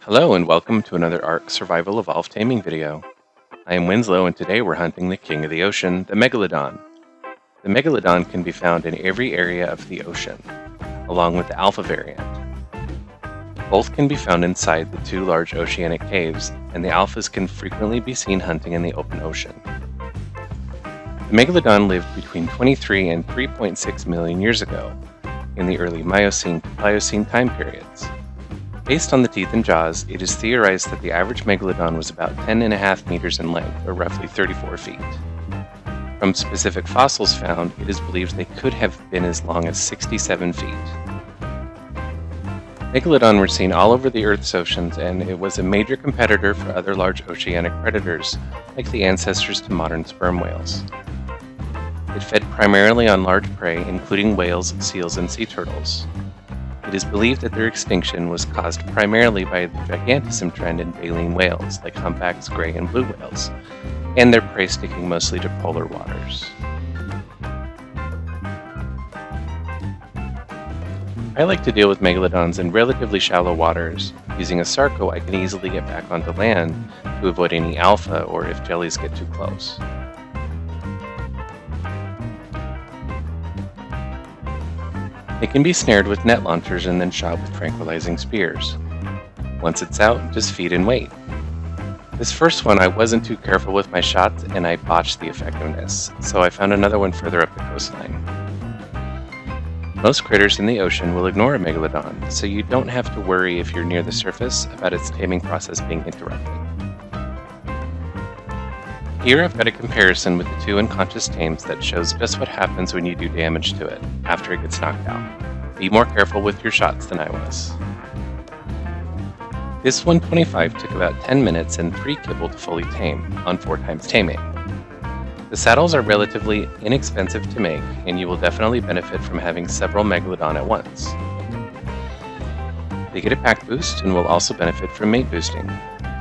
Hello and welcome to another ARK Survival Evolved Taming video. I am Winslow and today we're hunting the king of the ocean, the Megalodon. The Megalodon can be found in every area of the ocean, along with the alpha variant. Both can be found inside the two large oceanic caves, and the alphas can frequently be seen hunting in the open ocean. The Megalodon lived between 23 and 3.6 million years ago, in the early Miocene to Pliocene time periods. Based on the teeth and jaws, it is theorized that the average Megalodon was about 10.5 meters in length, or roughly 34 feet. From specific fossils found, it is believed they could have been as long as 67 feet. Megalodon were seen all over the Earth's oceans, and it was a major competitor for other large oceanic predators, like the ancestors to modern sperm whales. It fed primarily on large prey, including whales, seals, and sea turtles. It is believed that their extinction was caused primarily by the gigantism trend in baleen whales, like humpbacks, gray, and blue whales, and their prey sticking mostly to polar waters. I like to deal with Megalodons in relatively shallow waters. Using a Sarco, I can easily get back onto land to avoid any alpha or if jellies get too close. It can be snared with net launchers and then shot with tranquilizing spears. Once it's out, just feed and wait. This first one I wasn't too careful with my shots and I botched the effectiveness, so I found another one further up the coastline. Most critters in the ocean will ignore a Megalodon, so you don't have to worry if you're near the surface about its taming process being interrupted. Here I've got a comparison with the two unconscious tames that shows just what happens when you do damage to it after it gets knocked out. Be more careful with your shots than I was. This 125 took about 10 minutes and 3 kibble to fully tame, on 4 times taming. The saddles are relatively inexpensive to make, and you will definitely benefit from having several Megalodon at once. They get a pack boost and will also benefit from mate boosting.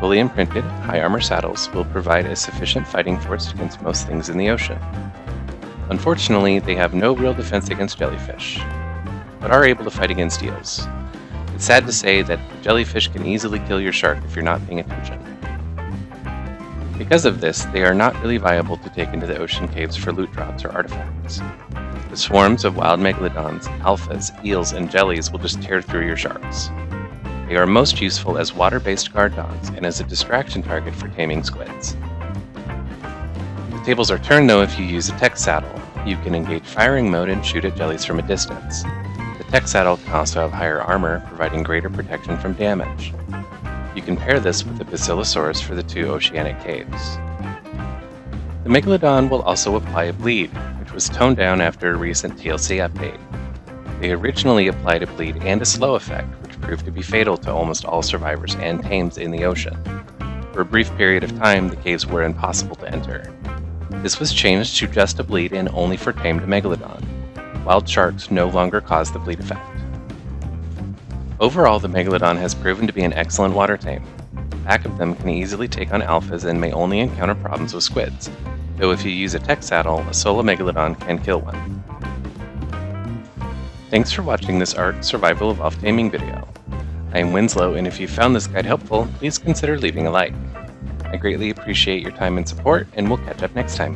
Fully imprinted, high armor saddles will provide a sufficient fighting force against most things in the ocean. Unfortunately, they have no real defense against jellyfish, but are able to fight against eels. It's sad to say that the jellyfish can easily kill your shark if you're not paying attention. Because of this, they are not really viable to take into the ocean caves for loot drops or artifacts. The swarms of wild Megalodons, alphas, eels, and jellies will just tear through your sharks. They are most useful as water-based guard dogs and as a distraction target for taming squids. The tables are turned though if you use a tech saddle. You can engage firing mode and shoot at jellies from a distance. The tech saddle can also have higher armor, providing greater protection from damage. You can pair this with the Basilosaurus for the two oceanic caves. The Megalodon will also apply a bleed, which was toned down after a recent TLC update. They originally applied a bleed and a slow effect, which proved to be fatal to almost all survivors and tames in the ocean. For a brief period of time, the caves were impossible to enter. This was changed to just a bleed and only for tamed Megalodon. Wild sharks no longer cause the bleed effect. Overall, the Megalodon has proven to be an excellent water tame. The pack of them can easily take on alphas and may only encounter problems with squids, though if you use a tech saddle, a solo Megalodon can kill one. Thanks for watching this ARK Survival Evolved Taming video. I am Winslow, and if you found this guide helpful, please consider leaving a like. I greatly appreciate your time and support, and we'll catch up next time.